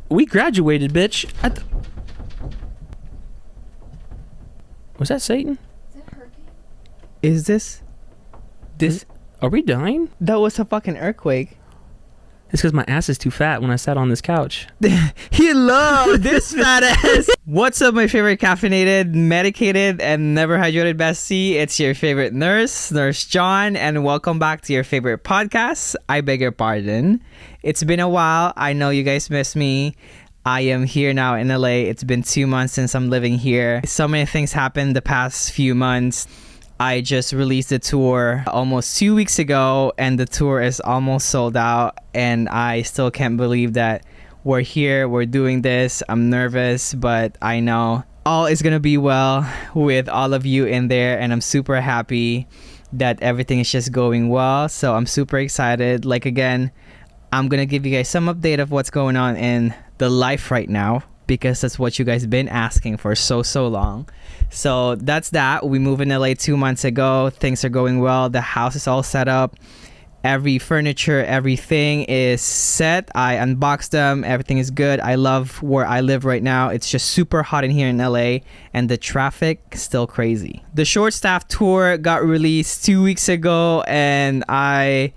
We graduated, bitch. Was that Satan? Is that hurricane? Is this? Are we dying? That was a fucking earthquake. It's because my ass is too fat when I sat on this couch. He loved this fat ass. What's up, my favorite caffeinated, medicated, and never hydrated bestie? It's your favorite Nurse John, and welcome back to your favorite podcast. I beg your pardon. It's been a while. I know you guys miss me. I am here now in LA. It's been 2 months since I'm living here. So many things happened the past few months. I just released a tour almost 2 weeks ago, and the tour is almost sold out, and I still can't believe that we're here, we're doing this. I'm nervous, but I know all is gonna be well with all of you in there, and I'm super happy that everything is just going well. So I'm super excited. Like, again, I'm gonna give you guys some update of what's going on in the life right now, because that's what you guys been asking for so long. So that's that. We moved in LA 2 months ago. Things are going well. The house is all set up. Every furniture, everything is set. I unboxed them. Everything is good. I love where I live right now. It's just super hot in here in LA, and the traffic is still crazy. The short staff tour got released 2 weeks ago, and I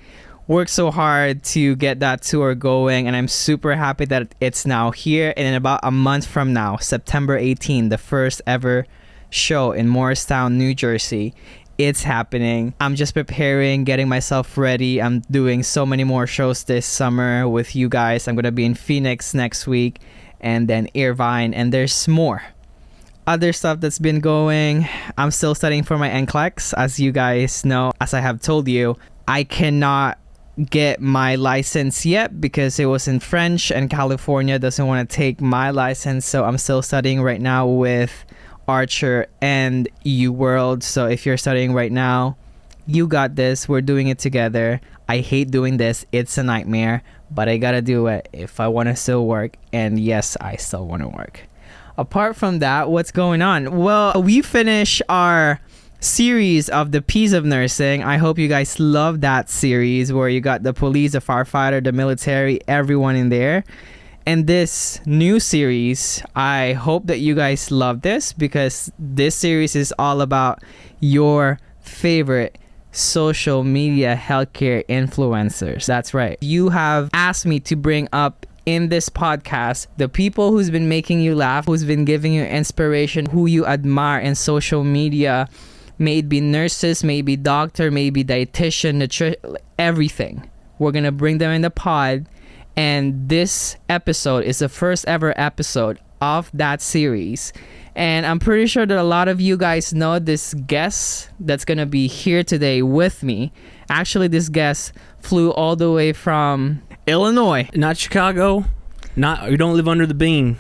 worked so hard to get that tour going, and I'm super happy that it's now here. And in about a month from now, September 18, the first ever show in Morristown, New Jersey, it's happening. I'm just preparing, getting myself ready. I'm doing so many more shows this summer with you guys. I'm gonna be in Phoenix next week, and then Irvine, and there's more other stuff that's been going. I'm still studying for my NCLEX. As you guys know, as I have told you, I cannot get my license yet because it was in French, and California doesn't want to take my license. So I'm still studying right now with Archer and UWorld. So if you're studying right now, you got this. We're doing it together. I hate doing this. It's a nightmare, but I gotta do it if I want to still work. And yes, I still want to work. Apart from that, what's going on? Well, we finished our series of the Peas of Nursing. I hope you guys love that series where you got the police, the firefighter, the military, everyone in there. And this new series, I hope that you guys love this, because this series is all about your favorite social media healthcare influencers. That's right. You have asked me to bring up in this podcast the people who's been making you laugh, who's been giving you inspiration, who you admire in social media. Maybe nurses, maybe doctor, maybe dietitian, everything. We're gonna bring them in the pod, and this episode is the first ever episode of that series. And I'm pretty sure that a lot of you guys know this guest that's gonna be here today with me. Actually, this guest flew all the way from Illinois, Not Chicago. We don't live under the bean.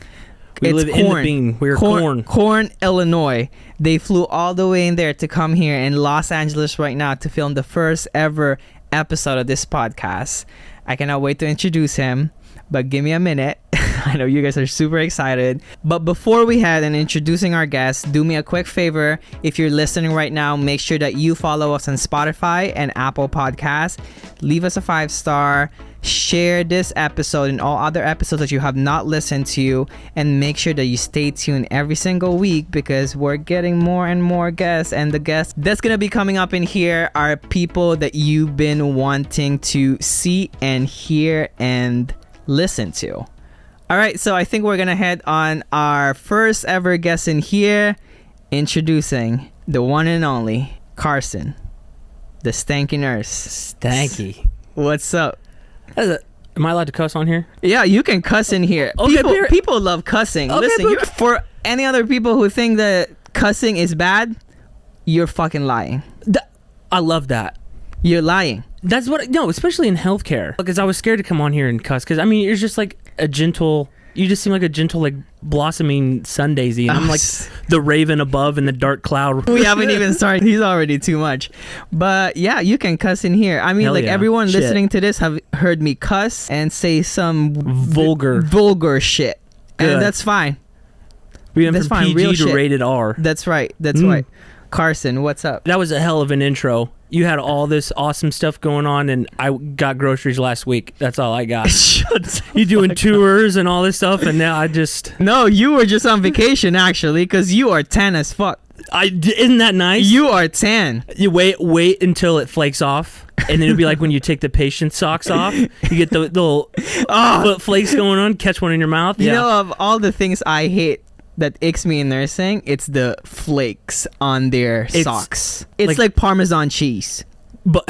We live in the bean. We're Corn, Illinois. They flew all the way in there to come here in Los Angeles right now to film the first ever episode of this podcast. I cannot wait to introduce him, but give me a minute. I know you guys are super excited. But before we head and introducing our guest, do me a quick favor. If you're listening right now, make sure that you follow us on Spotify and Apple Podcasts. Leave us a 5-star. Share this episode and all other episodes that you have not listened to, and make sure that you stay tuned every single week, because we're getting more and more guests, and the guests that's gonna be coming up in here are people that you've been wanting to see and hear and listen to. All right, so I think we're gonna head on our first ever guest in here, introducing the one and only Carson, the stanky nurse. Stanky. What's up? Am I allowed to cuss on here? Yeah, you can cuss in here. Okay, people love cussing. Okay, Listen, for any other people who think that cussing is bad, you're fucking lying. I love that. You're lying. That's what, no, especially in healthcare. Because I was scared to come on here and cuss. Because, I mean, you're just like a gentle, you just seem like a gentle, like, blossoming sundaisy. And I'm like the raven above in the dark cloud. We haven't even started. He's already too much. But yeah, you can cuss in here. I mean, hell like yeah. Everyone listening to this have heard me cuss and say some vulgar shit. Good. And that's fine. We went from PG to rated R. That's right. That's right. Carson, what's up? That was a hell of an intro. You had all this awesome stuff going on, and I got groceries last week. That's all I got. You doing tours and all this stuff, and now I just... No, you were just on vacation, actually, because you are tan as fuck. Isn't that nice? You are tan. You wait until it flakes off, and then it'll be like when you take the patient socks off. You get the little foot flakes going on, catch one in your mouth. You know, of all the things I hate that icks me in nursing, it's the flakes on their socks. It's like Parmesan cheese. But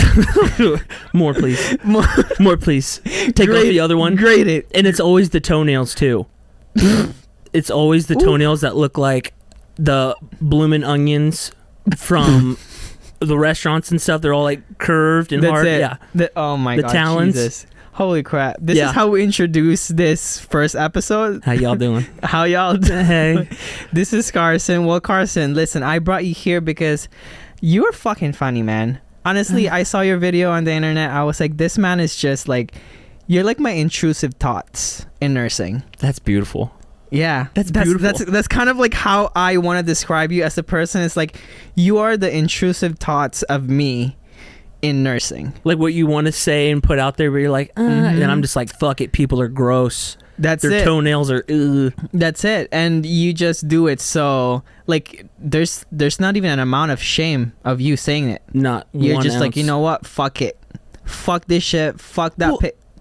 more please. More please. Take off the other one. Grate it. And it's always the toenails too. It's always the toenails that look like the bloomin' onions from the restaurants and stuff. They're all like curved and hard. It. Yeah. Oh my god. Talons. Jesus. Holy crap. This is how we introduce this first episode. How y'all doing? How y'all doing? Hey. This is Carson. Well, Carson, listen, I brought you here because you're fucking funny, man. Honestly, I saw your video on the internet. I was like, this man is just like, you're like my intrusive thoughts in nursing. That's beautiful. Yeah. That's beautiful. That's kind of like how I want to describe you as a person. It's like, you are the intrusive thoughts of me in nursing. Like what you want to say and put out there, but you're like, and I'm just like, fuck it, people are gross. That's Their it. toenails are That's it. And you just do it so like there's not even an amount of shame of you saying it. Not You're one just ounce. like, you know what? Fuck it. Fuck this shit. Fuck that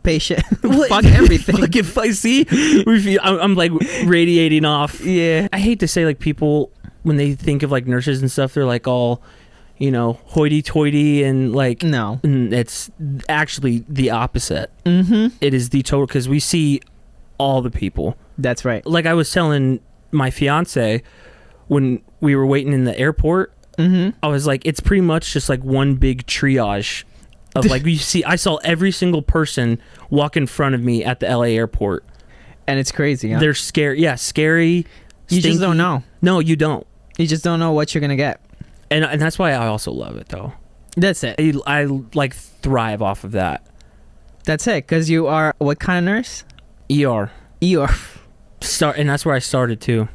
patient. What? Fuck everything. Like if I see, I'm like radiating off. Yeah. I hate to say like people when they think of like nurses and stuff, they're like all, you know, hoity-toity and like No. It's actually the opposite. Mm-hmm. It is the total because we see all the people. That's right. Like I was telling my fiance when we were waiting in the airport, I was like, it's pretty much just like one big triage of like I saw every single person walk in front of me at the LA airport. And it's crazy, huh? They're scary. Yeah, scary. You just stinky. don't know. No, you don't. You just don't know what you're gonna get. And that's why I also love it though. That's it. I like thrive off of that. That's it. Because you are what kind of nurse? ER. ER. And that's where I started too.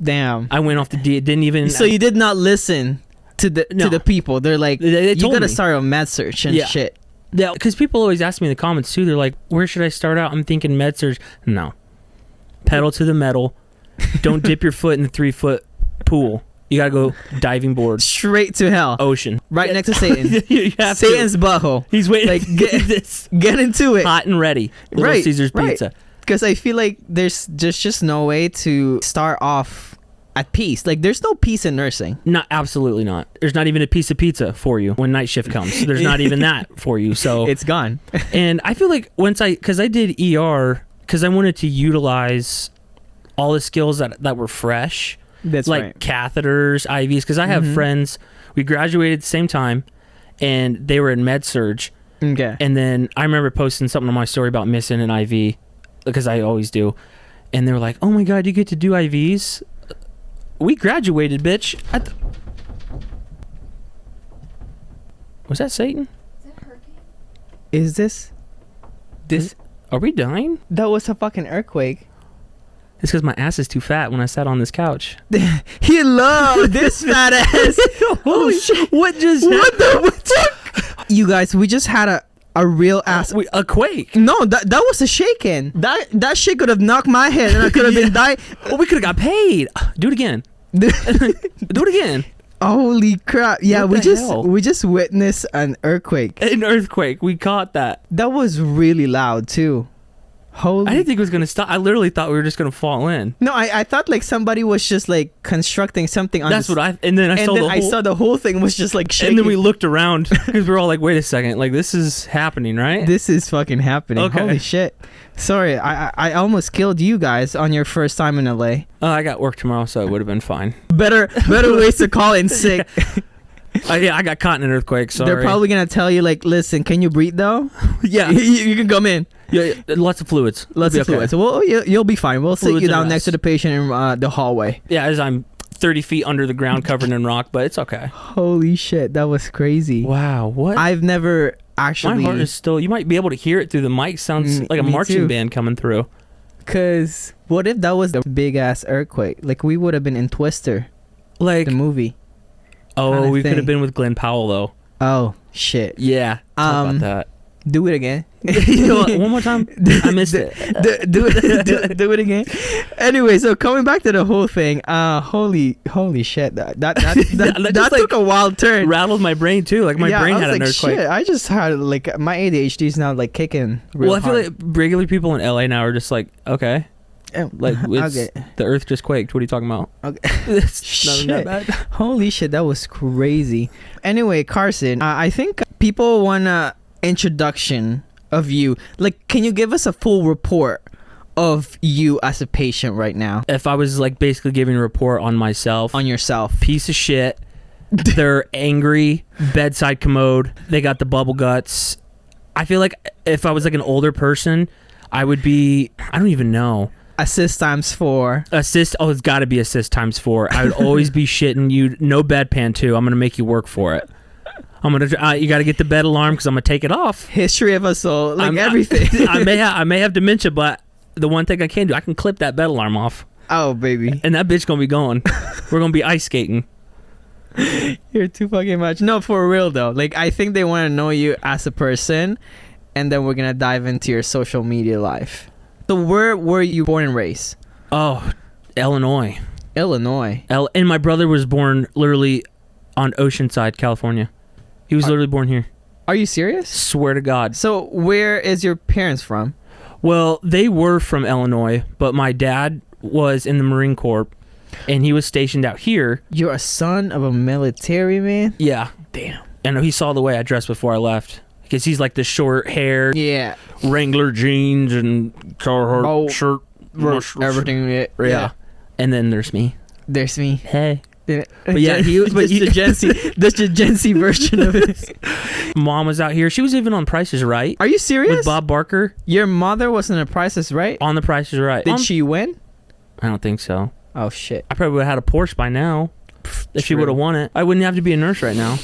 Damn. I went off the didn't even. So you did not listen to the people. They're like, they you told gotta me. start a med search and shit. Yeah, because people always ask me in the comments too. They're like, "Where should I start out?" I'm thinking med surg. No, pedal to the metal. Don't dip your foot in the 3-foot pool. You gotta go diving board, Straight to hell. ocean, Right next to Satan. You have Satan's to. butthole. He's waiting. Like, this Get into it. hot and ready. Little Right, Caesar's right. pizza. Because I feel like there's just no way to start off at peace. Like, there's no peace in nursing. Not absolutely not. There's not even a piece of pizza for you when night shift comes. There's not even that for you. So It's gone. and I feel like because I did ER because I wanted to utilize all the skills that were fresh. That's like right. catheters, IVs, because I have friends. We graduated at the same time, and they were in med surg. Okay. And then I remember posting something on my story about missing an IV, because I always do. And they were like, "Oh my god, you get to do IVs?" We graduated, bitch. Was that Satan? Is this? Are we dying? That was a fucking earthquake. It's because my ass is too fat when I sat on this couch. He loved this fat ass. Holy shit! What just happened? You guys, we just had a real ass. A quake. No, that was a shaking. That shit could have knocked my head and I could have been dying. Oh, we could have got paid. Do it again. Do it again. Holy crap! Yeah, What the hell? we just witnessed an earthquake. An earthquake. We caught that. That was really loud too. Holy! I didn't think it was gonna stop. I literally thought we were just gonna fall in. No, I thought like somebody was just like constructing something on. That's what I. And then I saw the whole thing was just like shaking. And then we looked around because we're all like, "Wait a second! Like this is happening, right?" This is fucking happening. Okay. Holy shit! Sorry, I almost killed you guys on your first time in LA. I got work tomorrow, so it would have been fine. Better ways to call in sick. Yeah, I got caught in an earthquake. Sorry. They're probably gonna tell you like, listen, can you breathe though? yeah. you can come in. Yeah, lots of fluids. Lots It'll of be okay. fluids. Well, you'll be fine. We'll sit Fluids you and down next rest. to the patient in the hallway. Yeah, as I'm 30 feet under the ground, covered in rock, but it's okay. Holy shit, that was crazy. Wow, what? I've never actually. My heart is still. You might be able to hear it through the mic. Sounds like a me marching too. band coming through. Cause what if that was the big ass earthquake? Like we would have been in Twister, Like the movie. Oh, we could have been with Glenn Powell though. Oh shit. Yeah. Talk about that. Do it again. You know what? One more time. I missed it. Do it again. Anyway, so coming back to the whole thing, holy shit, that took a wild turn. Rattled my brain too. Like my brain had a nerve quake. I just had like my ADHD is now like kicking. Real I feel hard. like regular people in LA now are just like, okay, like Okay. the earth just quaked. What are you talking about? Okay. It's not that bad. Holy shit, that was crazy. Anyway, Carson, I think people want a introduction of you. Like, can you give us a full report of you as a patient right now? If I was like basically giving a report on myself, On yourself. piece of shit. They're angry, bedside commode. They got the bubble guts. I feel like if I was like an older person, I would be, I don't even know. Assist times 4. Assist. Oh, it's got to be assist times 4. I would always be shitting you. No bedpan too. I'm gonna make you work for it. I'm gonna. You got to get the bed alarm because I'm gonna take it off. History of us all, like everything. I may have dementia, but the one thing I can do, I can clip that bed alarm off, Oh, baby. and that bitch gonna be gone. We're gonna be ice skating. You're too fucking much. No, for real though. Like, I think they want to know you as a person, and then we're gonna dive into your social media life. So where were you born and raised? Oh, Illinois. Illinois. And my brother was born literally on Oceanside, California. He was literally born here. Are you serious? Swear to God. So where is your parents from? Well, they were from Illinois, but my dad was in the Marine Corps, and he was stationed out here. You're a son of a military man? Yeah. Damn. And he saw the way I dressed before I left. Because he's like the short hair, Yeah. Wrangler jeans, and Carhartt Oh, shirt. Everything. Yeah. And then there's me. There's me. Hey. But yeah, he was. But the Gen Z. That's the Gen Z version of it. Mom was out here. She was even on Price is Right. Are you serious? With Bob Barker. Your mother was in the Price is Right? On the Price is Right. Did she win? I don't think so. Oh shit. I probably would have had a Porsche by now. If she True. would have won it. I wouldn't have to be a nurse right now.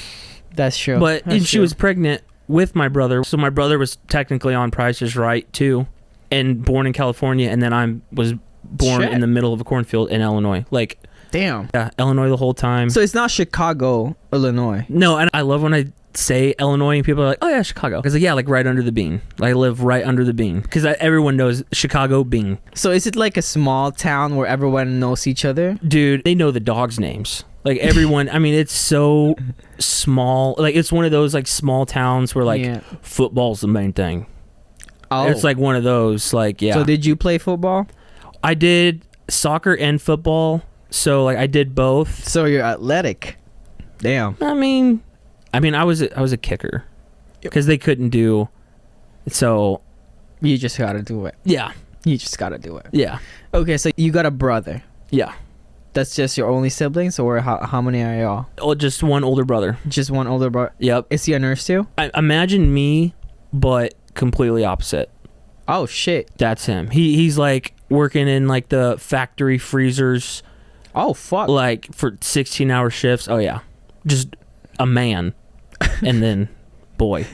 That's true. But That's she true. was pregnant with my brother. So my brother was technically on Price is Right too. And born in California. And then I was born Shit. in the middle of a cornfield in Illinois. Like, Damn. yeah, Illinois the whole time. So it's not Chicago, Illinois. No, and I love when I say Illinois and people are like, oh yeah, Chicago. Because yeah, like right under the bean. I live right under the bean. Because everyone knows Chicago bean. So is it like a small town where everyone knows each other? Dude, they know the dogs' names. Like everyone, I mean, it's so small. Like it's one of those like small towns where like Yeah. football's the main thing. Oh. It's like one of those, like, yeah. So did you play football? I did soccer and football. So like I did both. So you're athletic. Damn. I mean I was a kicker because they couldn't do. So You just gotta do it. yeah, You just gotta do it. yeah, Okay, so you got a brother. yeah. That's just your only siblings, or how many are y'all? Oh, just one older brother. Just one older brother. Yep. Is he a nurse too? I imagine me, but completely opposite. Oh shit. That's him. He's like working in like the factory freezers, Oh fuck. like for 16-hour shifts. Oh yeah, just a man, and then boy.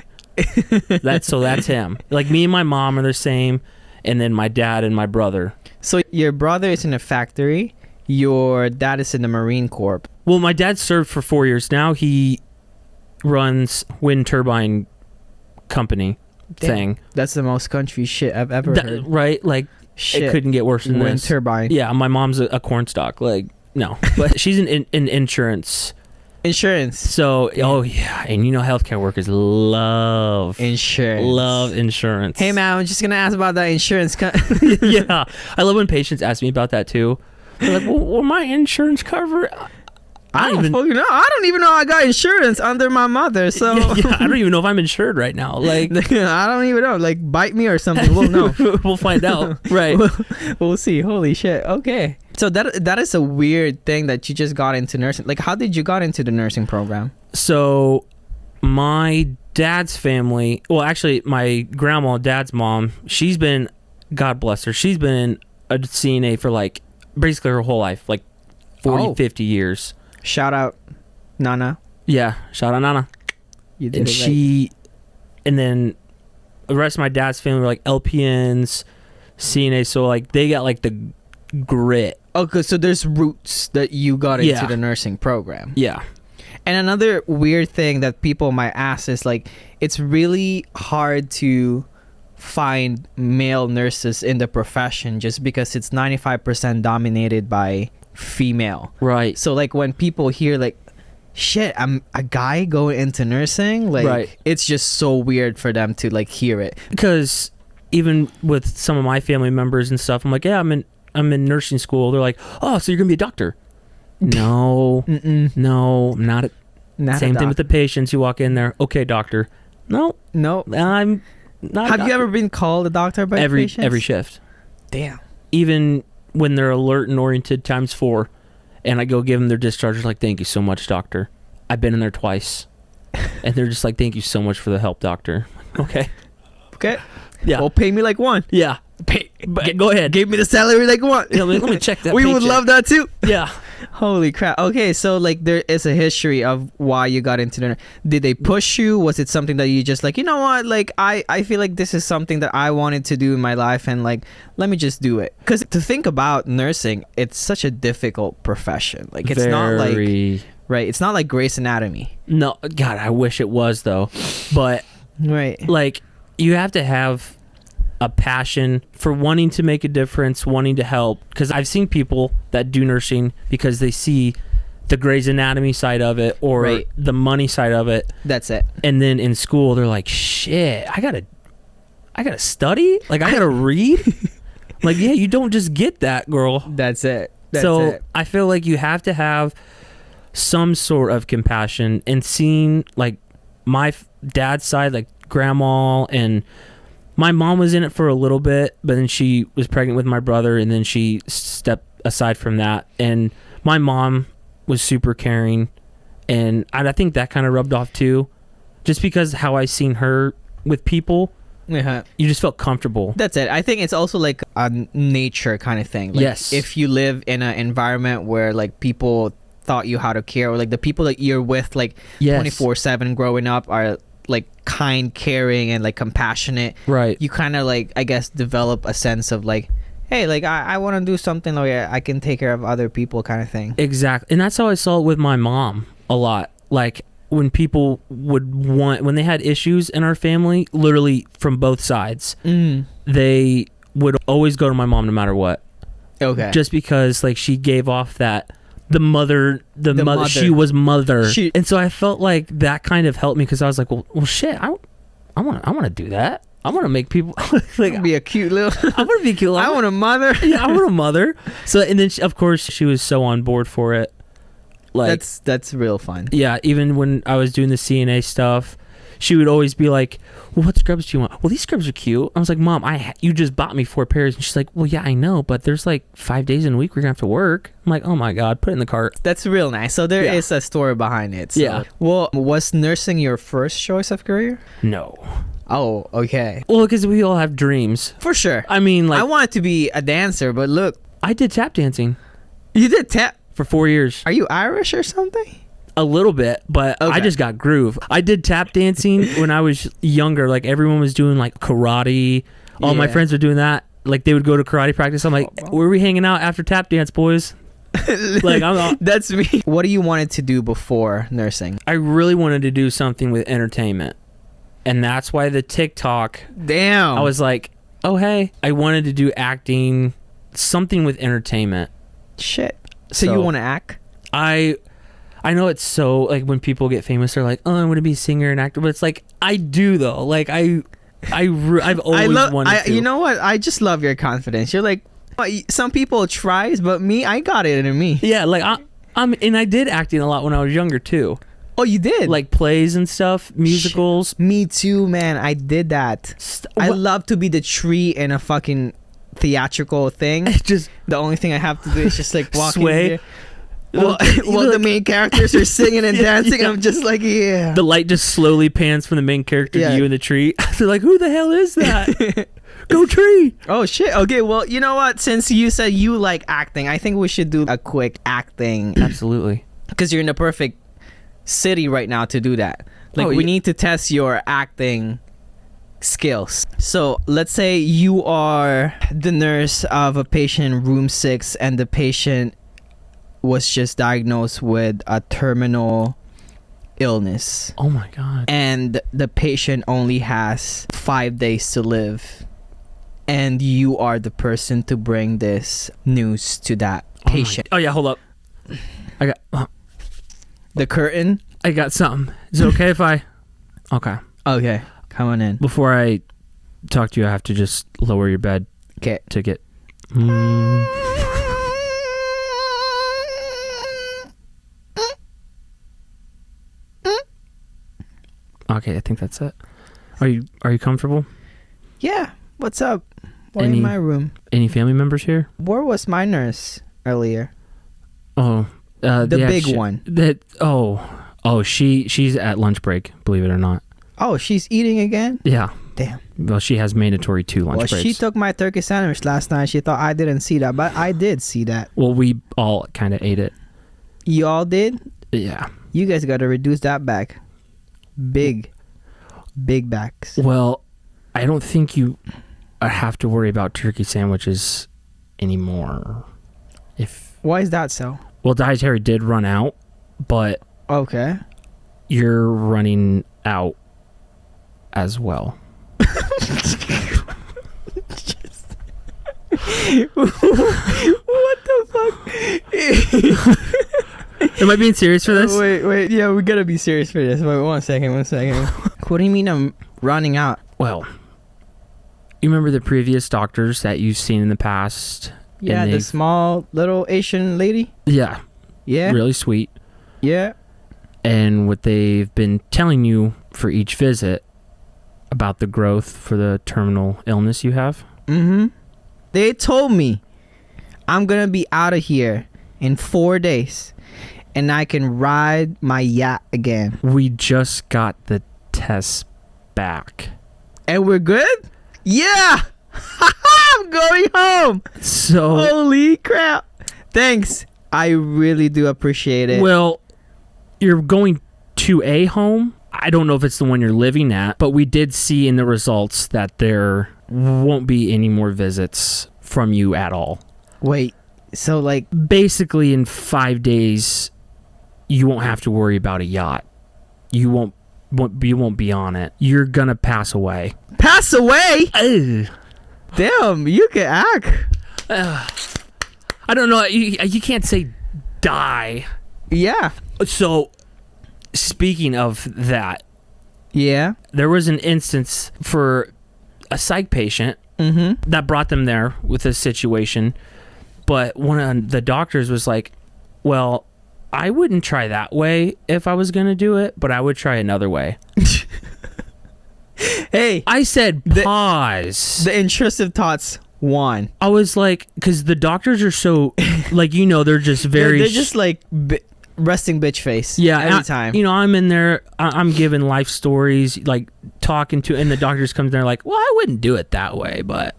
That's him. Like me and my mom are the same, and then my dad and my brother. So your brother is in a factory. Your dad is in the Marine Corps. Well, my dad served for 4 years. Now he runs wind turbine company Damn. thing. That's the most country shit I've ever heard. Right? Like Shit. it couldn't get worse than Wind this. turbine. Yeah, my mom's a cornstalk. Like no, but she's in insurance. Insurance. So oh yeah, and you know healthcare workers love insurance. Hey man, I'm just gonna ask about that insurance. Yeah, I love when patients ask me about that too. They're like, well, will my insurance cover? I don't fucking know. I don't even know I got insurance under my mother. So yeah, I don't even know if I'm insured right now. Like I don't even know. Like bite me or something. We'll know. We'll find out. Right. We'll see. Holy shit. Okay. So that is a weird thing that you just got into nursing. Like, how did you got into the nursing program? So my dad's family, well, actually my grandma, dad's mom, she's been, God bless her, she's been a CNA for like basically her whole life, like 40, 50 years. Shout out Nana. Yeah, shout out Nana. You did And it she, and then the rest of my dad's family were like LPNs, CNA, so like they got like the grit. Okay, so there's roots that you got into Yeah. the nursing program. Yeah. And another weird thing that people might ask is like, it's really hard to find male nurses in the profession just because it's 95% dominated by female. Right. So like when people hear like, shit, I'm a guy going into nursing, like Right. it's just so weird for them to like hear it. Because even with some of my family members and stuff, I'm like, yeah, I'm in nursing school. They're like, oh, so you're gonna be a doctor? No, no, I'm not. Same thing with the patients. You walk in there, okay, doctor. No, I'm not. Have you ever been called a doctor by patients? Every shift? Damn. Even when they're alert and oriented times 4, and I go give them their discharge, like, thank you so much, doctor. I've been in there twice, and they're just like, thank you so much for the help, doctor. Okay. Yeah. Well, pay me like one. Yeah. Go ahead. Give me the salary like one. Yeah, let me check that. We would paycheck. love that too. Yeah. Holy crap. Okay, so like there is a history of why you got into the. Did they push you? Was it something that you just like, you know what? Like I feel like this is something that I wanted to do in my life, and like let me just do it. Because to think about nursing, it's such a difficult profession. Like it's not like right. It's not like Grey's Anatomy. No, God, I wish it was though. But right, like you have to have a passion for wanting to make a difference, wanting to help. Because I've seen people that do nursing because they see the Grey's Anatomy side of it or the money side of it. That's it. And then in school, they're like, shit, I gotta study? Like, I gotta read? Like, yeah, you don't just get that, girl. That's it. I feel like you have to have some sort of compassion, and seeing like my dad's side, like grandma, and my mom was in it for a little bit, but then she was pregnant with my brother, and then she stepped aside from that. And my mom was super caring, and I think that kind of rubbed off too, just because how I seen her with people. Yeah. You just felt comfortable. That's it. I think it's also like a nature kind of thing. Like yes. If you live in an environment where like people taught you how to care, or like the people that you're with like 24/7 growing up are like kind, caring, and like compassionate, right? You kind of like, I guess, develop a sense of like, hey, like I want to do something where I can take care of other people kind of thing. Exactly. And that's how I saw it with my mom a lot. Like when people when they had issues in our family, literally from both sides, they would always go to my mom no matter what. Okay. Just because like she gave off that the mother, she was mother. And so I felt like that kind of helped me, because I was like, well shit, I want to do that. I want to make people like be a cute little. I want to be cute. I want a mother. Yeah, I want a mother. So and then of course she was so on board for it. Like that's real fun. Yeah, even when I was doing the CNA stuff, she would always be like, well, what scrubs do you want? Well, these scrubs are cute. I was like, Mom, you just bought me 4 pairs. And she's like, well, yeah, I know, but there's like 5 days in a week we're gonna have to work. I'm like, oh my God, put it in the cart. That's real nice. So there is a story behind it. So. Yeah. Well, was nursing your first choice of career? No. Oh, okay. Well, because we all have dreams. For sure. I mean, like, I wanted to be a dancer, but look. I did tap dancing. You did tap? For 4 years. Are you Irish or something? A little bit, but I just got groove. I did tap dancing when I was younger. Like everyone was doing like karate. All my friends were doing that. Like they would go to karate practice. I'm like, where are we hanging out after tap dance, boys? Like that's me. What do you wanted to do before nursing? I really wanted to do something with entertainment, and that's why the TikTok. Damn. I was like, oh hey, I wanted to do acting, something with entertainment. Shit. So you want to act? I know it's so like when people get famous, they're like, oh, I want to be a singer and actor, but it's like I do though. Like I've always wanted to. You know what? I just love your confidence. You're like, some people tries, but me, I got it in me. Yeah, like and I did acting a lot when I was younger too. Oh, you did? Like plays and stuff, musicals. Shit. Me too, man. I did that. I love to be the tree in a fucking theatrical thing. Just the only thing I have to do is just like walk sway. in here. Well, the main characters are singing and dancing. I'm just like, yeah. The light just slowly pans from the main character to you in the tree. They're like, who the hell is that? Go tree. Oh, shit. Okay, well, you know what? Since you said you like acting, I think we should do a quick acting. Absolutely. Because you're in the perfect city right now to do that. Like, we need to test your acting skills. So let's say you are the nurse of a patient in room 6, and the patient was just diagnosed with a terminal illness. Oh my God. And the patient only has 5 days to live. And you are the person to bring this news to that patient. Oh yeah, hold up. I got The curtain? I got something. Is it okay if I... Okay. Okay, come on in. Before I talk to you, I have to just lower your bed Okay. to get... Okay, I think that's it. Are you comfortable? Yeah, what's up? We're in Any- my room. Any family members here? Where was my nurse earlier? Oh, The big one. She's at lunch break. Believe it or not. Oh, she's eating again? Yeah. Damn. Well, she has mandatory 2 lunch Well, breaks. she took my turkey sandwich last night. She thought I didn't see that, but I did see that. Well, we all kind of ate it. You all did? Yeah. You guys got to reduce that bag. Big bags. Well, I don't think you have to worry about turkey sandwiches anymore. Why is that so? Well, dietary did run out, but Okay. you're running out as well. What the fuck? Am I being serious for this? Wait. Yeah, we gotta be serious for this. Wait, one second. What do you mean I'm running out? Well, you remember the previous doctors that you've seen in the past? Yeah, And the small little Asian lady? Yeah. Yeah. Really sweet. Yeah. And what they've been telling you for each visit about the growth for the terminal illness you have? Mm-hmm. They told me I'm gonna be out of here in 4 days and I can ride my yacht again. We just got the tests back. And we're good? Yeah! I'm going home! So, Holy crap! Thanks. I really do appreciate it. well, you're going to a home. I don't know if it's the one you're living at, but we did see in the results that there won't be any more visits from you at all. Wait, so like... Basically, in 5 days, you won't have to worry about a yacht. You won't be on it. You're gonna pass away. Pass away? Ugh. Damn, you can act. I don't know. You can't say die. Yeah. So, speaking of that, Yeah. there was an instance for a psych patient Mm-hmm. that brought them there with this situation, but one of the doctors was like, well, I wouldn't try that way if I was going to do it, but I would try another way. Hey, I said pause. the intrusive thoughts won. I was like, because the doctors are so, like, they're just very... They're just like resting bitch face. Yeah, every time. I'm in there. I'm giving life stories, like talking to, and the doctors come there like, "Well, I wouldn't do it that way, but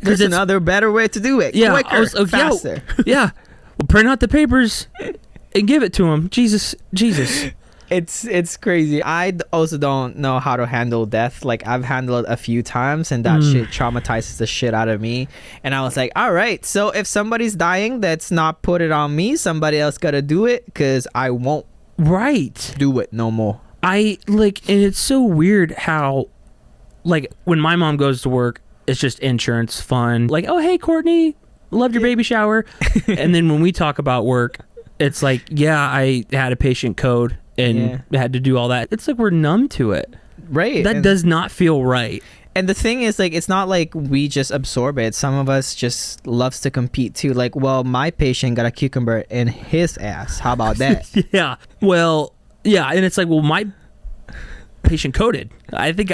There's another better way to do it. yeah, Quicker, I was, faster. yeah, well, print out the papers and give it to him. Jesus. It's crazy. I also don't know how to handle death. Like, I've handled it a few times, and that shit traumatizes the shit out of me. And I was like, all right, so if somebody's dying, let's not put it on me. Somebody else gotta do it, because I won't Right. do it no more. And it's so weird how, like, when my mom goes to work, it's just insurance, fun. Like, oh, hey, Courtney, loved your baby shower. And then when we talk about work, it's like, yeah, I had a patient code and had to do all that. It's like we're numb to it. Right. That does not feel right. And the thing is, like, it's not like we just absorb it. Some of us just loves to compete too. Like, well, my patient got a cucumber in his ass. How about that? Yeah. Well, yeah. And it's like, well, my patient coded. I think...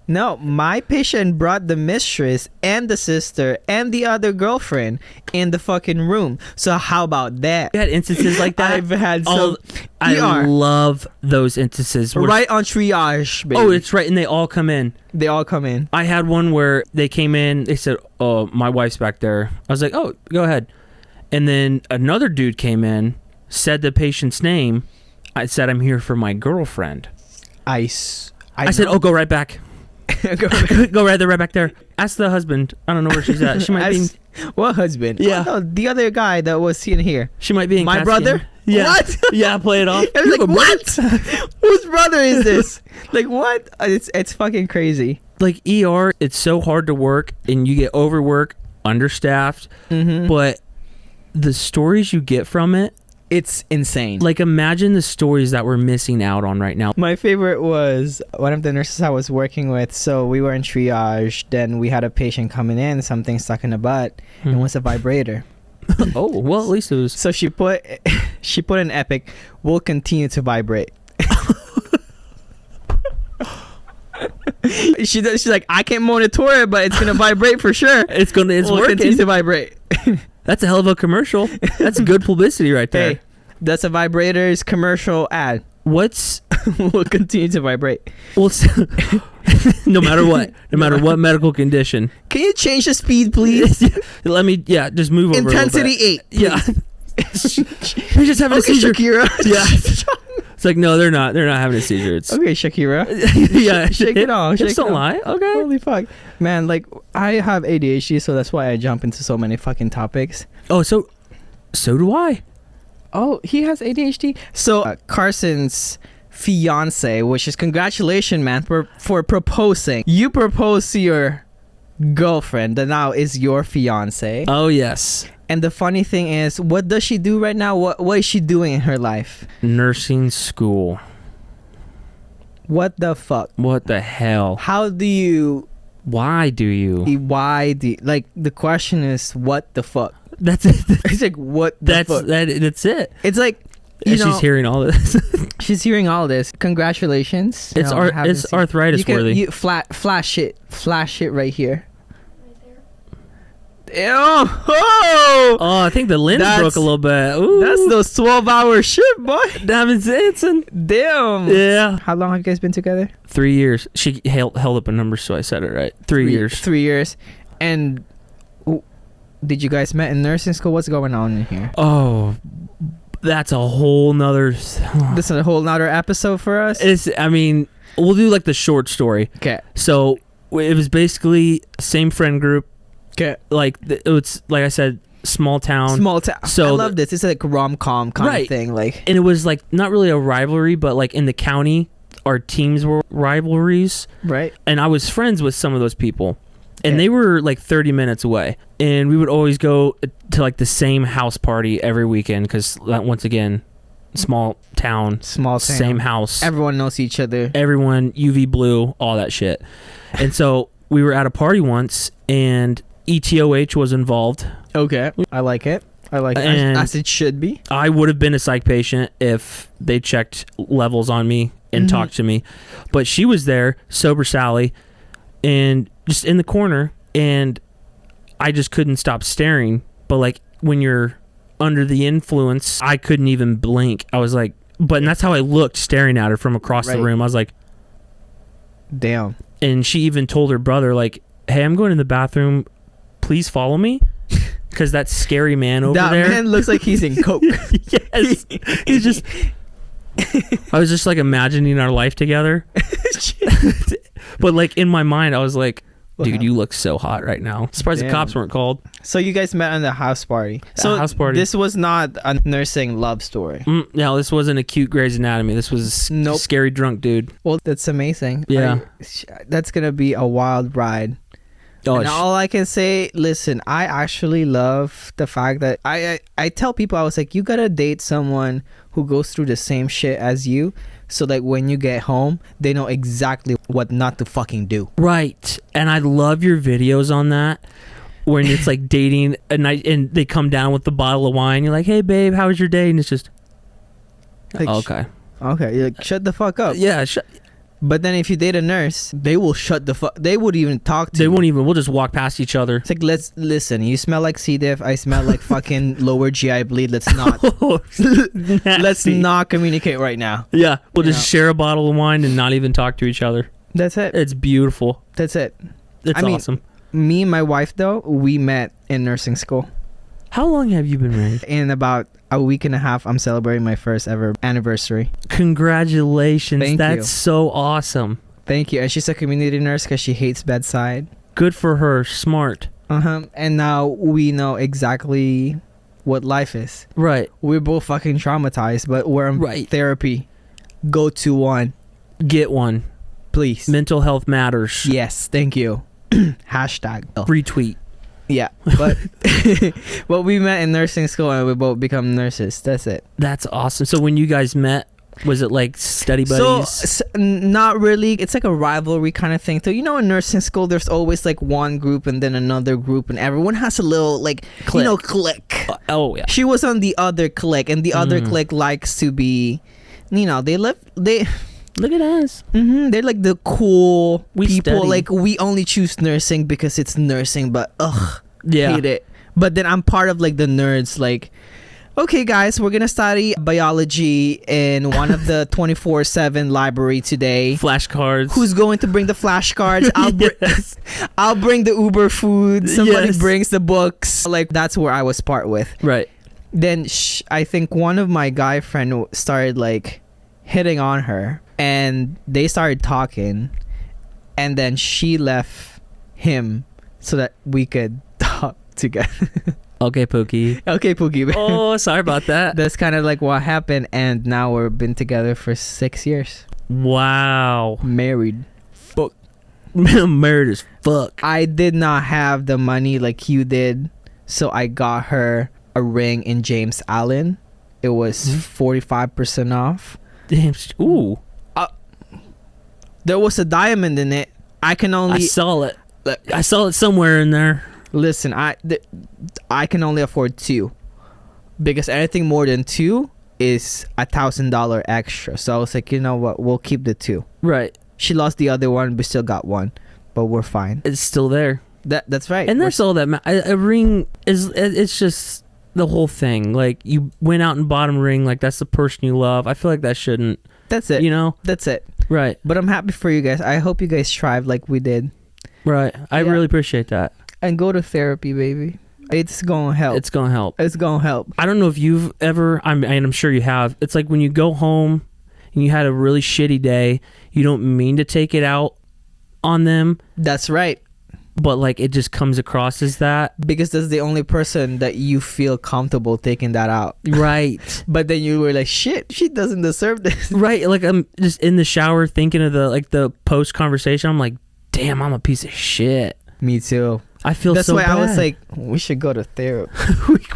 No, my patient brought the mistress and the sister and the other girlfriend in the fucking room. So how about that? You had instances like that? I've had some. I love those instances. Where, Right on triage, baby. oh, it's right. And they all come in. They all come in. I had one where they came in. They said, oh, my wife's back there. I was like, oh, go ahead. And then another dude came in, said the patient's name. I said, I'm here for my girlfriend. I said, oh, go right back. Go right back there. Ask the husband. I don't know where she's at. She might be. What husband? Yeah. Oh, no, the other guy that was in here. She might be in My CAT brother? scan. Yeah. What? Yeah, play it off. I was like, what? Whose brother is this? Like, what? It's fucking crazy. Like ER, it's so hard to work, and you get overworked, understaffed. But the stories you get from it, it's insane. like imagine the stories that we're missing out on right now. My favorite was one of the nurses I was working with. So we were in triage. Then we had a patient coming in, something stuck in the butt. It was a vibrator. Oh, well, at least it was. So she put an epic, will continue to vibrate. She's like, I can't monitor it, but it's gonna vibrate for sure. It's will working. continue to vibrate. That's a hell of a commercial. That's good publicity right there. Hey, that's a vibrator's commercial ad. What's Will continue to vibrate. well? No matter what medical condition. Can you change the speed, please? Let me. Yeah, just move over. Intensity a little 8. bit. Yeah. We're just having a Okay, seizure. Shakira. Yeah. It's like no, they're not. They're not having a seizure. It's Okay, Shakira. yeah. Shake it off. Just Shake don't it off. lie. Okay. Holy fuck, man! Like I have ADHD, so that's why I jump into so many fucking topics. Oh, so do I. Oh, he has ADHD. So Carson's fiance, which is congratulations, man, for proposing. You proposed to your girlfriend that now is your fiance. Oh yes. And the funny thing is, what does she do right now? What is she doing in her life? Nursing school. What the fuck? What the hell? How do you? Why do you? Why do? Like the question is, what the fuck? That's it. It's like what the fuck? That's it. It's like And she's hearing all this. She's hearing all this. Congratulations. It's arthritis worthy. You flash it right here. Oh, Oh, I think the lens broke a little bit. Ooh. that's those 12-hour shit, boy. Damn, it's Damn. yeah. How long have you guys been together? 3 years. She held up a number, so I said it right. 3 years. 3 years. And did you guys met in nursing school? What's going on in here? Oh, that's a whole nother. This is a whole nother episode for us. I mean, we'll do like the short story. Okay. So it was basically same friend group. Okay. Like it's like I said, small town. So I love this. It's like rom-com kind of thing. Like, and it was like not really a rivalry, but like in the county, our teams were rivalries. Right. And I was friends with some of those people. And they were like 30 minutes away. And we would always go to like the same house party every weekend because, once again, small town, same house. Everyone knows each other. Everyone, UV blue, all that shit. And so we were at a party once and ETOH was involved. Okay. I like it. And as it should be. I would have been a psych patient if they checked levels on me and talked to me. But she was there, sober Sally, and just in the corner, and I just couldn't stop staring. But like when you're under the influence, I couldn't even blink. I was like, and that's how I looked, staring at her from across the room. I was like, damn. And she even told her brother, like, hey, I'm going in the bathroom. Please follow me. Because that scary man over there. That man looks like he's in coke. Yes. He's just... I was just like imagining our life together. But like in my mind, I was like, dude, you look so hot right now. Surprised the cops weren't called. So you guys met on the house party. House party. This was not a nursing love story. No, this wasn't a cute Grey's Anatomy. This was a scary drunk dude. Well, that's amazing. Yeah. That's going to be a wild ride. Oh, and all I can say, listen, I actually love the fact that I tell people, I was like, you gotta date someone who goes through the same shit as you, so that when you get home, they know exactly what not to fucking do. Right. And I love your videos on that, when it's like dating and they come down with the bottle of wine. You're like, hey babe, how was your day? And it's just like, okay. You're like, shut the fuck up. Yeah. But then if you date a nurse, they will shut the fuck. They would even talk to you. They won't even. We'll just walk past each other. It's like, let's listen. You smell like C. diff. I smell like fucking lower GI bleed. Let's not. Let's not communicate right now. Yeah, we'll just share a bottle of wine and not even talk to each other. That's it. It's beautiful. That's it. It's awesome. Me and my wife though, we met in nursing school. How long have you been married? In about a week and a half, I'm celebrating my first ever anniversary. Congratulations. That's so awesome. Thank you. And she's a community nurse because she hates bedside. Good for her. Smart. And now we know exactly what life is. Right. We're both fucking traumatized, but we're in Right. therapy. Go to one, Get one. please. Mental health matters. Yes, thank you. Hashtag. Retweet. Yeah, but but we met in nursing school and we both become nurses. That's it. That's awesome. So when you guys met, was it like study buddies? Not really. It's like a rivalry kind of thing. So you know, in nursing school, there's always like one group and then another group, and everyone has a little like clique. Oh yeah. She was on the other clique, and the other clique likes to be, they Look at us. they're like the cool We people. study. Like we only choose nursing because it's nursing, but Yeah. hate it. But then I'm part of like the nerds. Like, okay, guys, we're gonna study biology in one of the 24/7 library today. Flashcards. Who's going to bring the flashcards? Yes. I'll bring the Uber food. Somebody Yes. brings the books. Like that's where I was part with. Right. Then I think one of my guy friend started like hitting on her, and they started talking, and then she left him so that we could talk together. Okay, Pookie. Okay, Pookie. Oh, sorry about that. That's kind of like what happened, and now we've been together for 6 years. Wow. Married. Married as fuck. I did not have the money like you did, so I got her a ring in James Allen. It was 45% off. Damn. Ooh. There was a diamond in it. I can I only saw it. I saw it somewhere in there. listen. I can only afford 2, because anything more than 2 is $1,000 extra. So I was like, you know what? We'll keep the 2. Right. She lost the other one. We still got 1, but we're fine. It's still there. That's right. And that's all that a ring is. It's just the whole thing. Like, you went out and bought a ring. Like, that's the person you love. I feel like that shouldn't. That's it. You know. That's it. Right. But I'm happy for you guys. I hope you guys thrive like we did. Right. I Yeah. really appreciate that. And go to therapy, baby. It's gonna help. It's gonna help. It's gonna help. I don't know if you've ever. I'm sure you have. It's like when you go home and you had a really shitty day. You don't mean to take it out on them, That's right. but like it just comes across as that. Because that's the only person that you feel comfortable taking that out. Right. But then you were like, shit, she doesn't deserve this. Right. Like, I'm just in the shower thinking of the post conversation. I'm like, damn, I'm a piece of shit. Me too. I feel That's so why bad. I was like, we should go to therapy.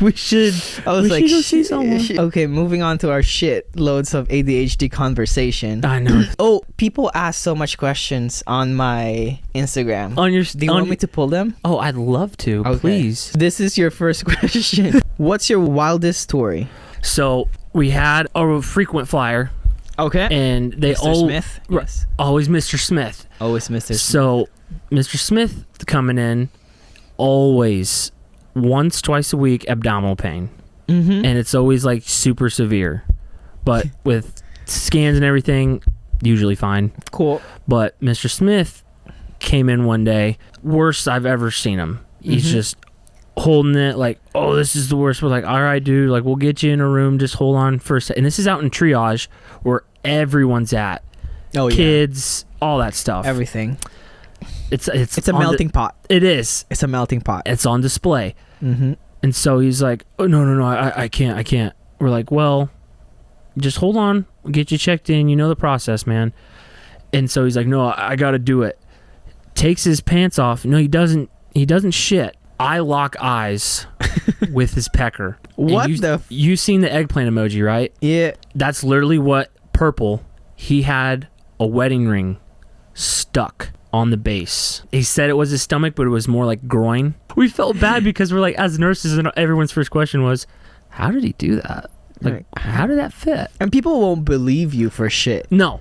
we should. I was we like, should go see someone. Okay, moving on to our shit loads of ADHD conversation. I know. Oh, people ask so much questions on my Instagram. On your. Do you want me to pull them? Oh, I'd love to. Okay. Please. This is your first question. What's your wildest story? So we had a frequent flyer, Okay. and they Mr. Smith? Yes. always Mr. Smith. Always Mr. Smith. So Mr. Smith coming in, always once, twice a week, abdominal pain. Mm-hmm. And it's always like super severe, but with scans and everything, usually fine. Cool. But Mr. Smith came in one day, worst I've ever seen him. He's just holding it like, oh, this is the worst. We're like, all right, dude, like, we'll get you in a room, just hold on for a second. And this is out in triage where everyone's at. Oh, Kids, all that stuff. everything. It's It's a on melting pot. It is. It's a melting pot. It's on display. Mm-hmm. And so he's like, oh, no, I can't. We're like, well, just hold on. We'll get you checked in. You know the process, man. And so he's like, no, I got to do it. Takes his pants off. No, he doesn't shit. I lock eyes with his pecker. What And you seen the eggplant emoji, right? Yeah. That's literally what purple. He had a wedding ring stuck on the base. He said it was his stomach, but it was more like groin. We felt bad because we're like, as nurses, and everyone's first question was, how did he do that? Like, Right. how did that fit? And people won't believe you for shit. No.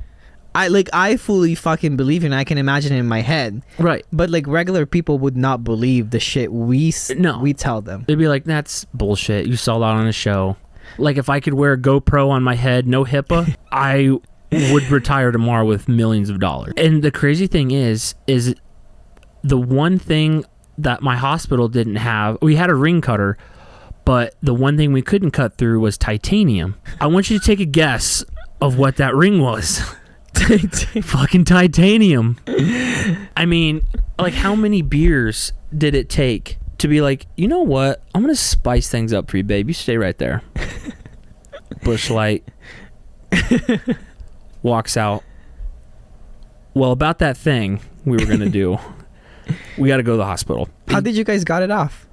I fully fucking believe you, and I can imagine it in my head. Right. But like regular people would not believe the shit we tell them. They'd be like, that's bullshit. You saw that on a show. Like, if I could wear a GoPro on my head, no HIPAA, I would retire tomorrow with millions of dollars. And the crazy thing is the one thing that my hospital didn't have, we had a ring cutter, but the one thing we couldn't cut through was titanium. I want you to take a guess of what that ring was. Fucking titanium. I mean, like, how many beers did it take to be like, you know what? I'm going to spice things up for you, babe. You stay right there. Bushlight. Walks out. Well, about that thing we were going to do, we got to go to the hospital. How did you guys got it off?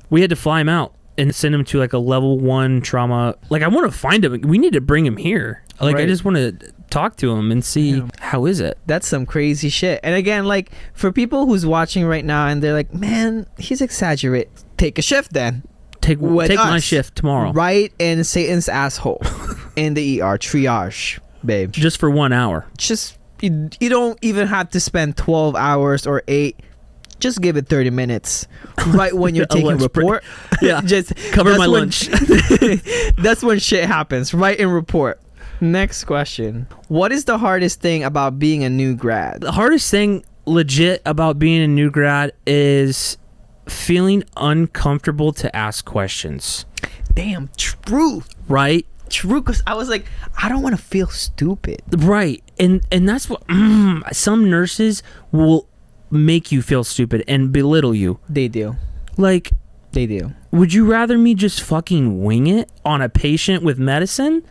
We had to fly him out and send him to like a level 1 trauma. Like, I want to find him. We need to bring him here. Like, I just want to talk to him and see how is it. That's some crazy shit. And again, like, for people who's watching right now and they're like, man, he's exaggerating. Take a shift then. Take my shift tomorrow. Right in Satan's asshole in the ER triage, babe. Just for 1 hour. Just, you don't even have to spend 12 hours or 8. Just give it 30 minutes. Right when you're taking a report. Yeah. Just cover my lunch. That's when shit happens. Right in report. Next question. What is the hardest thing about being a new grad? The hardest thing legit about being a new grad is feeling uncomfortable to ask questions. Damn, true. Right? True, because I was like, I don't want to feel stupid. Right. And that's what some nurses will make you feel stupid and belittle you. They do. Like, they do. Would you rather me just fucking wing it on a patient with medicine?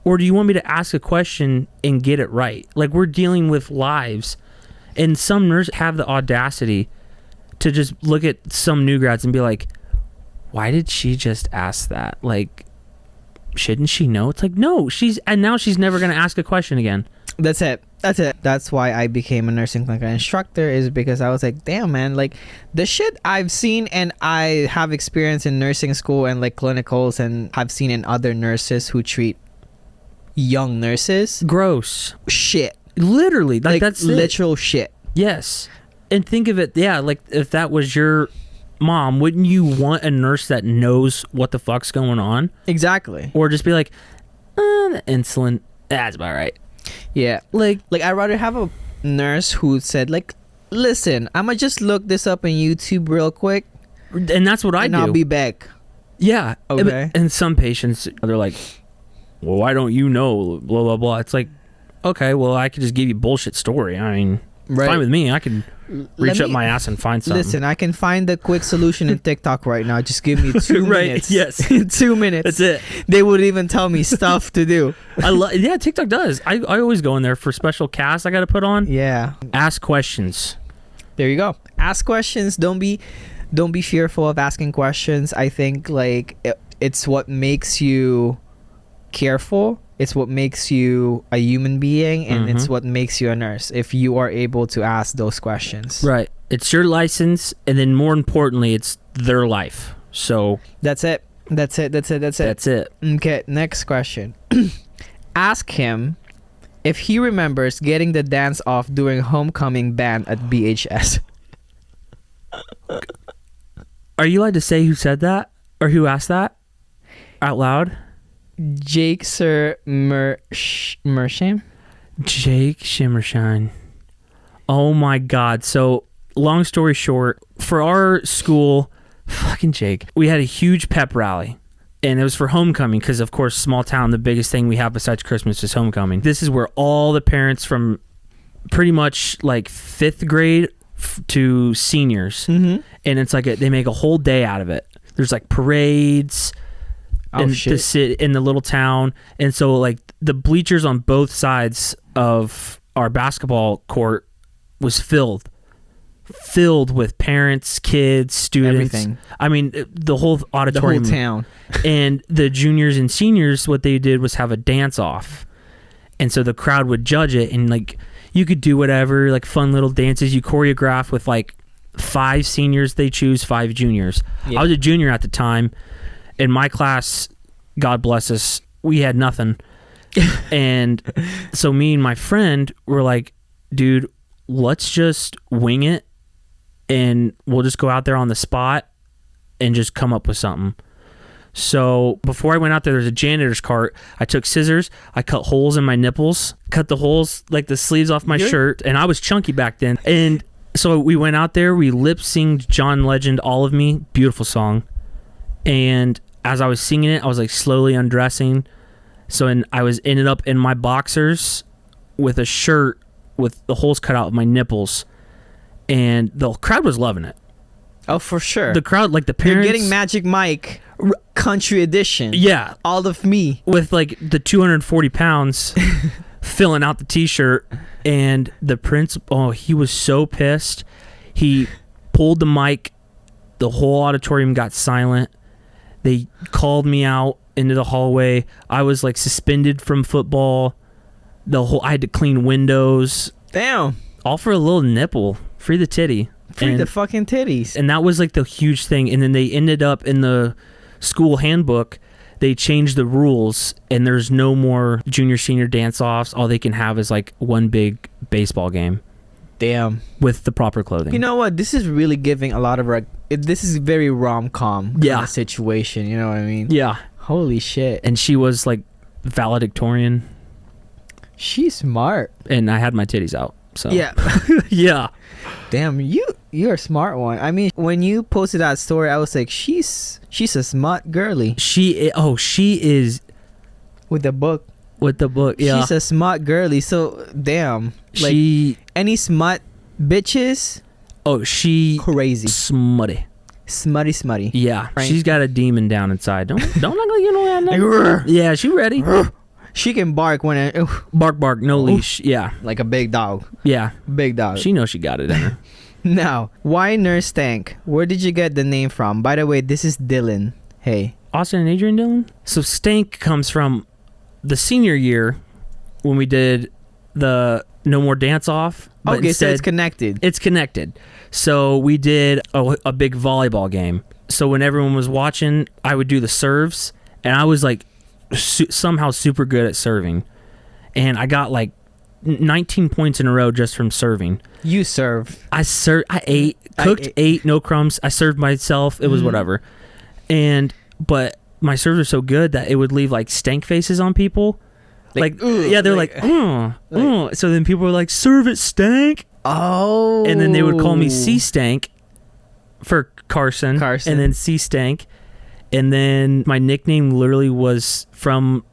Or do you want me to ask a question and get it right? Like, we're dealing with lives. And some nurses have the audacity to just look at some new grads and be like, why did she just ask that? Like, shouldn't she know? It's like, no, now she's never going to ask a question again. That's it. That's why I became a nursing clinical instructor, is because I was like, damn, man, like the shit I've seen and I have experience in nursing school and like clinicals and have seen in other nurses who treat young nurses. Gross. Shit. Literally. Like that's literal shit. Yes. And think of it, like if that was your mom, wouldn't you want a nurse that knows what the fuck's going on? Exactly. Or just be like, the insulin, that's about right. Yeah. Like I'd rather have a nurse who said, like, listen, I'ma just look this up on YouTube real quick. And that's what I do. And I'll be back. Yeah. Okay. And some patients, they're like, well, why don't you know? Blah, blah, blah. It's like, okay, well, I could just give you a bullshit story. I mean, fine with me. I can reach up my ass and find something. Listen, I can find the quick solution in TikTok right now. Just give me 2 minutes. Yes. 2 minutes. That's it. They would even tell me stuff to do. Yeah, TikTok does. I always go in there for special casts I got to put on. Yeah. Ask questions. There you go. Ask questions. Don't be fearful of asking questions. I think like it's what makes you careful. It's what makes you a human being, and it's what makes you a nurse if you are able to ask those questions. Right. It's your license, and then more importantly, it's their life. So that's it. That's it. Okay, next question. Ask him if he remembers getting the dance off during homecoming band at BHS. Are you allowed to say who said that or who asked that out loud? Jake Mersham? Jake Shimmershine. Oh my God. So, long story short, for our school, fucking Jake, we had a huge pep rally. And it was for homecoming because, of course, small town, the biggest thing we have besides Christmas is homecoming. This is where all the parents from pretty much like 5th grade to seniors. And it's like they make a whole day out of it. There's like parades. And to sit in the little town, and so like the bleachers on both sides of our basketball court was filled with parents, kids, students, everything. I mean, the whole auditorium, the whole town. And the juniors and seniors, what they did was have a dance off, and so the crowd would judge it, and like you could do whatever, like fun little dances. You choreograph with like 5 seniors, they choose 5 juniors. I was a junior at the time. In my class, God bless us, we had nothing. And so me and my friend were like, dude, let's just wing it and we'll just go out there on the spot and just come up with something. So before I went out there was a janitor's cart. I took scissors, I cut holes in my nipples, cut the holes, like the sleeves off my shirt, and I was chunky back then. And so we went out there, we lip-synced John Legend, All of Me, beautiful song. And as I was singing it, I was like slowly undressing. So I ended up in my boxers with a shirt with the holes cut out of my nipples. And the crowd was loving it. Oh, for sure. The crowd, like the You're parents, getting Magic Mike Country Edition. yeah, All of me. with like the 240 pounds filling out the t-shirt, and the principal, he was so pissed. He pulled the mic, the whole auditorium got silent. They called me out into the hallway. I was like suspended from football. I had to clean windows, Damn. all for a little nipple. Free the titty. Free And- the fucking titties. and that was like the huge thing. And then they ended up in the school handbook, they changed the rules, and there's no more junior senior dance offs. All they can have is like one big baseball game Damn. with the proper clothing. You know what? This is really giving a lot of this is very rom-com kind Yeah. of situation, you know what I mean? Yeah. Holy shit. And she was like valedictorian, She's smart. and I had my titties out. So Yeah. yeah. Damn, you're a smart one. I mean, when you posted that story, I was like, she's a smart girly She is with the book. with the book. Yeah. She's a smart girly. So damn, like She any smart bitches, she crazy, smutty. smutty. Yeah. Right. She's got a demon down inside. Don't act like you know that. Like, now. "Rrr." Yeah, she ready. She can bark when Bark, no leash. Yeah. like a big dog. Yeah. Big dog. She knows she got it in her. Now, why Nurse Stank? Where did you get the name from? By the way, this is Dylan. Hey. Austin and Adrian Dillon. So Stank comes from the senior year when we did the No More Dance Off. But Okay, so instead, it's connected. it's connected. So we did a big volleyball game. So when everyone was watching, I would do the serves, and I was like somehow super good at serving, and I got like 19 points in a row just from serving. You serve. I ate, cooked, ate, no crumbs. I served myself. It was whatever. But my serves were so good that it would leave like stank faces on people. Like yeah, they're like, So then people were like, serve it, Stank. Oh. And then they would call me C Stank for Carson. Carson. And then C Stank. And then my nickname literally was from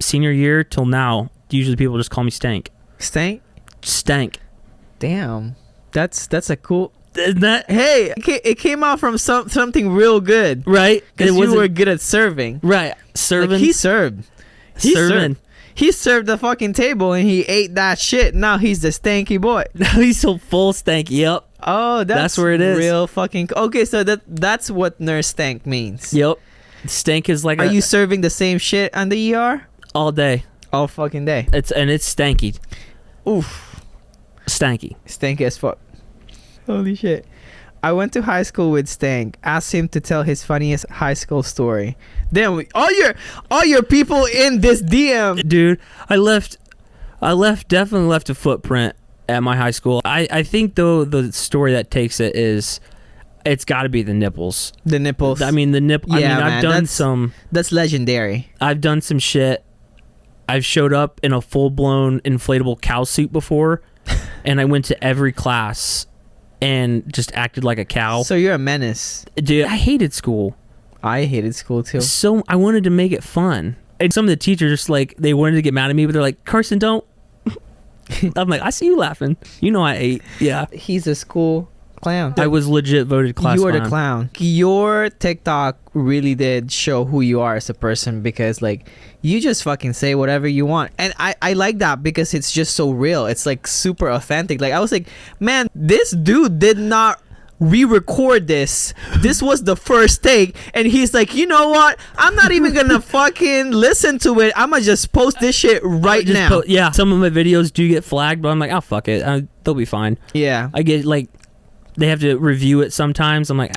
senior year till now. Usually people just call me Stank. Stank? Stank. Damn. That's a cool. Isn't that Hey, it came out from something real good. right? Because you were good at serving. right. Serving. Like he served. He Serving. served. He served the fucking table and he ate that shit. Now he's the stanky boy. He's so full stank. Yep. Oh, That's where it is. Real fucking. Okay, so that's what Nurse Stank means. Yep. Stank is like Are you serving the same shit on the ER? all day. All fucking day. It's stanky. Oof. Stanky. Stank as fuck. Holy shit. I went to high school with Stank. Asked him to tell his funniest high school story. Damn, all your people in this DM. Dude, definitely left a footprint at my high school. I think though the story that takes it is it's got to be the nipples. The nipples. I mean the nipple. Yeah, I mean man, I've done that's legendary. I've done some shit. I've showed up in a full-blown inflatable cow suit before, and I went to every class and just acted like a cow. So you're a menace. Dude, I hated school. I hated school too. So I wanted to make it fun. And some of the teachers, like, they wanted to get mad at me, but they're like, Carson, don't. I'm like, I see you laughing. You know I ate. Yeah. He's a school clown. I was legit voted class You were clown. the clown. Your TikTok really did show who you are as a person because, like, you just fucking say whatever you want. And I like that because it's just so real. It's, like, super authentic. Like, I was like, man, this dude did not re-record this. This was the first take. And he's like, you know what? I'm not even gonna fucking listen to it. I'm gonna just post this shit right now. Yeah. Some of my videos do get flagged, but I'm like, oh, fuck it. They'll be fine. Yeah. I get, like, they have to review it sometimes. I'm like,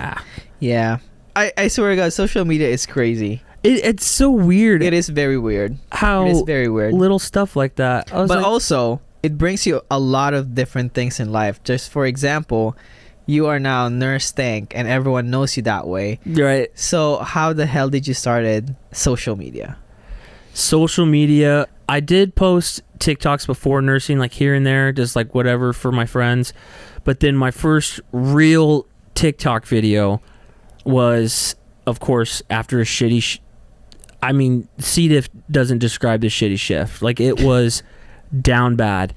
Yeah. I swear to God, social media is crazy. It's so weird. It is very weird. How It is very weird. little stuff like that. I was But like, also, it brings you a lot of different things in life. Just for example, you are now Nurse Stank and everyone knows you that way. right. So how the hell did you started social media? Social media. I did post TikToks before nursing, like here and there, just like whatever for my friends. But then my first real TikTok video was, of course, after a shitty I mean, C. diff doesn't describe the shitty shift. Like, it was down bad.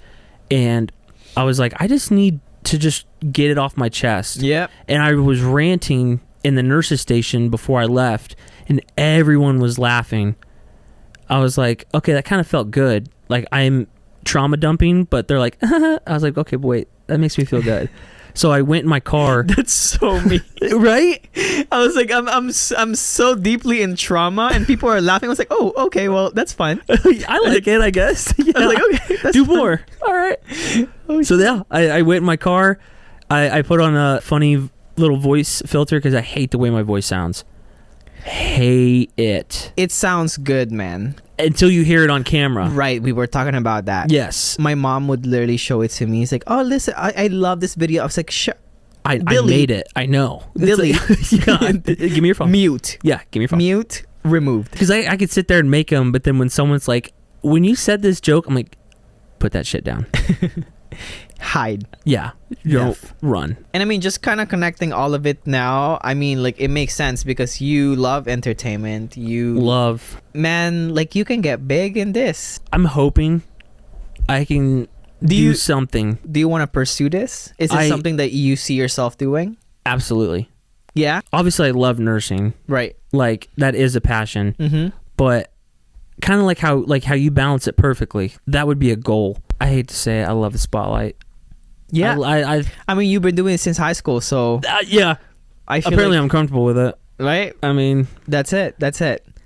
And I was like, I just need to just get it off my chest. Yep. And I was ranting in the nurses station before I left, and everyone was laughing. I was like, okay, that kind of felt good. Like, I'm trauma dumping, but they're like, I was like, okay, wait, that makes me feel good. So I went in my car. That's so me. Right? I was like, I'm so deeply in trauma, and people are laughing. I was like, oh, okay, well, that's fun. I like it, I guess. Yeah. I was like, okay, that's do fun. more. All right. So yeah, I went in my car. I put on a funny little voice filter because I hate the way my voice sounds. Hate it. It sounds good, man. Until you hear it on camera. Right, we were talking about that. Yes. My mom would literally show it to me. He's like, oh, listen, I love this video. I was like, I made it. I know. Delete. Yeah, give me your phone. Mute. Yeah, give me your phone. Mute. Removed. Because I could sit there and make them, but then when someone's like, when you said this joke, I'm like, put that shit down. Hide. Yeah. Don't run. And I mean, just kind of connecting all of it now, I mean, like, it makes sense because you love entertainment. You love. Man, like, you can get big in this. I'm hoping I can do something. Do you want to pursue this? Is it something that you see yourself doing? Absolutely. Yeah? Obviously, I love nursing. Right. Like, that is a passion. Mm-hmm. But kind of like how you balance it perfectly. That would be a goal. I hate to say it, I love the spotlight. Yeah. I mean, you've been doing it since high school, so... yeah. I feel Apparently, like, I'm comfortable with it. right? I mean... That's it.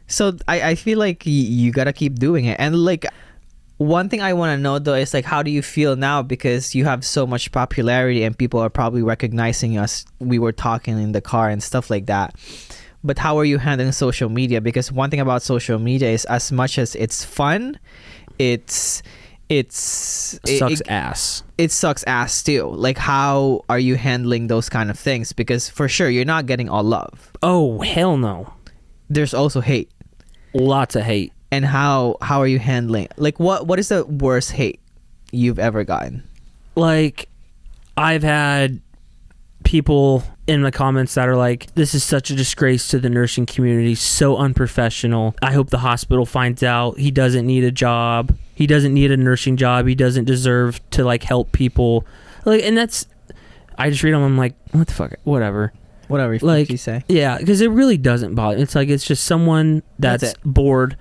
So, I feel like you gotta keep doing it. And, like, one thing I want to know, though, is, like, how do you feel now? Because you have so much popularity and people are probably recognizing us. We were talking in the car and stuff like that. But how are you handling social media? Because one thing about social media is, as much as it's fun, it sucks ass. It sucks ass too. Like, how are you handling those kind of things? Because for sure, you're not getting all love. Oh, hell no. There's also hate. Lots of hate. And how are you handling? Like, what is the worst hate you've ever gotten? Like, I've had people in the comments that are like, this is such a disgrace to the nursing community, so unprofessional. I hope the hospital finds out he doesn't need a job. He doesn't need a nursing job. He doesn't deserve to, like, help people. Like, and that's, I just read them, I'm like, what the fuck, whatever Like, you say. Yeah, because it really doesn't bother. It's like, it's just someone that's bored.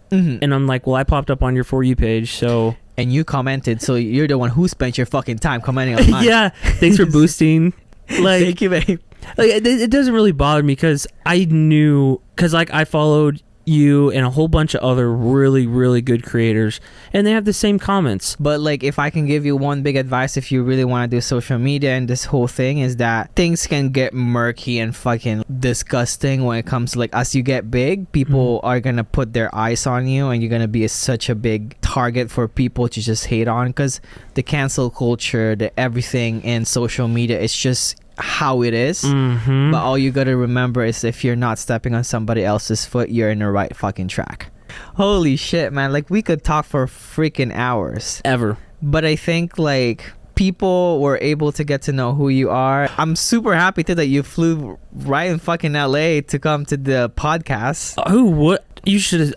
Mm-hmm. And I'm like, well, I popped up on your For You page, so... And you commented, so you're the one who spent your fucking time commenting on mine. Yeah, thanks for boosting. Like, thank you, babe. Like, it doesn't really bother me because I knew, because, like, I followed you and a whole bunch of other really, really good creators, and they have the same comments. But, like, if I can give you one big advice, if you really want to do social media and this whole thing, is that things can get murky and fucking disgusting when it comes to, like, as you get big, people are gonna put their eyes on you, and you're gonna be such a big target for people to just hate on, because the cancel culture, the everything in social media, it's just how it is. Mm-hmm. But all you gotta remember is, if you're not stepping on somebody else's foot, you're in the right fucking track. Holy shit, man. Like, we could talk for freaking hours. Ever. But I think, like, people were able to get to know who you are. I'm super happy too that you flew right in fucking LA to come to the podcast. Oh, what? You should.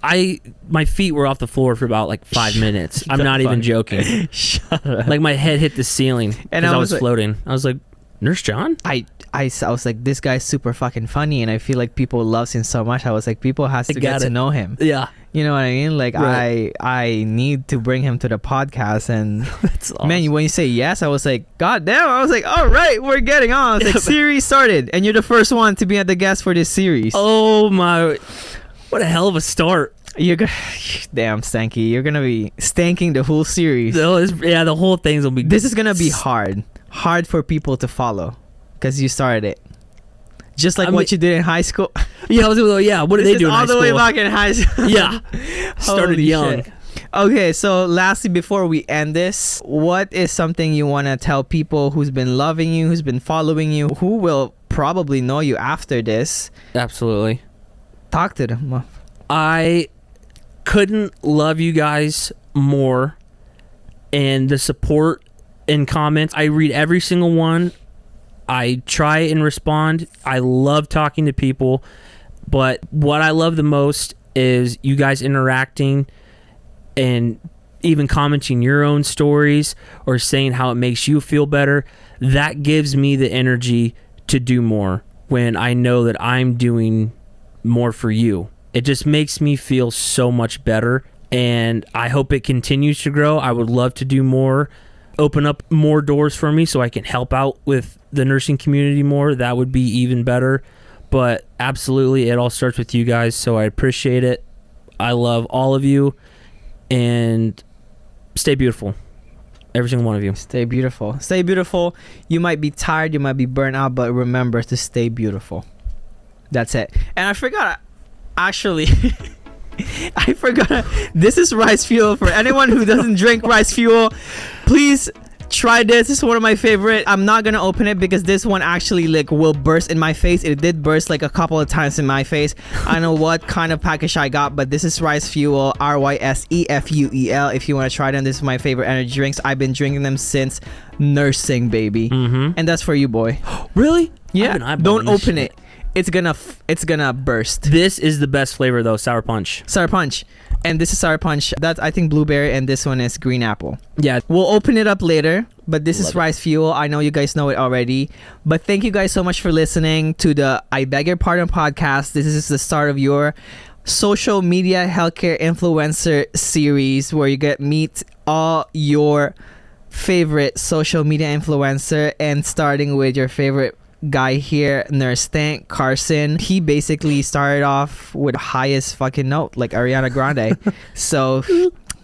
My feet were off the floor for about, like, 5 minutes. I'm not even joking. Shut up. Like, my head hit the ceiling And because I was was floating. I was like, Nurse John? I was like, this guy's super fucking funny, and I feel like people love him so much. I was like, people has to get to know him. Yeah. You know what I mean? Like, right. I need to bring him to the podcast. And that's awesome. Man, when you say yes, I was like, God damn. I was like, all right, we're getting on. I was like, series started, and you're the first one to be at the guest for this series. Oh my, what a hell of a start. You're damn, Stanky. You're gonna be stanking the whole series. The whole thing's gonna be. This is gonna be hard for people to follow, because you started it. Just like what you did in high school. Yeah, what did they do in high school? All the way back in high school. Yeah. Started young. Shit. Okay, so lastly, before we end this, what is something you want to tell people who's been loving you, who's been following you, who will probably know you after this? Absolutely. Talk to them. I couldn't love you guys more, and the support in comments, I read every single one. I try and respond. I love talking to people, but what I love the most is you guys interacting and even commenting your own stories or saying how it makes you feel better, that gives me the energy to do more when I know that I'm doing more for you. It just makes me feel so much better, and I hope it continues to grow. I would love to do more, open up more doors for me so I can help out with the nursing community more. That would be even better. But absolutely, it all starts with you guys, so I appreciate it. I love all of you, and stay beautiful. Every single one of you. Stay beautiful. Stay beautiful. You might be tired, you might be burnt out, but remember to stay beautiful. That's it. And I forgot, actually, I forgot, this is rice fuel. For anyone who doesn't drink rice fuel, please try this. This is one of my favorite. I'm not gonna open it because this one actually like will burst in my face. It did burst like a couple of times in my face. I don't know what kind of package I got, but this is rice fuel, RYSEFUEL. If you want to try them, this is my favorite energy drinks. I've been drinking them since nursing, baby. And that's for you, boy. Really? Yeah. Don't open it. It's gonna burst. This is the best flavor though, sour punch. Sour punch. And this is sour punch. That's, I think, blueberry, and this one is green apple. Yeah. We'll open it up later, but this is Love rice fuel. I know you guys know it already. But thank you guys so much for listening to the I Beg Your Pardon podcast. This is the start of your social media healthcare influencer series where you get meet all your favorite social media influencer, and starting with your favorite guy here, Nurse Stank, Carson. He basically started off with highest fucking note, like Ariana Grande. So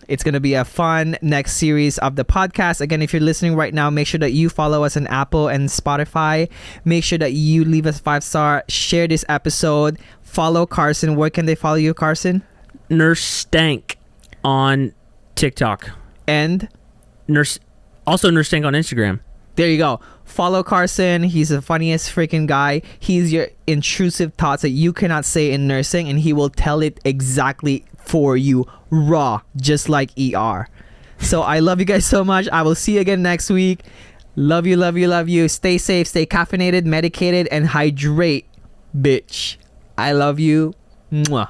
it's gonna be a fun next series of the podcast. Again, if you're listening right now, make sure that you follow us on Apple and Spotify. Make sure that you leave us 5-star, share this episode, follow Carson. Where can they follow you, Carson? Nurse Stank on TikTok. And Nurse Stank on Instagram. there you go. Follow Carson. He's the funniest freaking guy. He's your intrusive thoughts that you cannot say in nursing, and he will tell it exactly for you, raw, just like ER. So I love you guys so much. I will see you again next week. Love you, love you, love you. Stay safe, stay caffeinated, medicated, and hydrate, bitch. I love you. Mwah.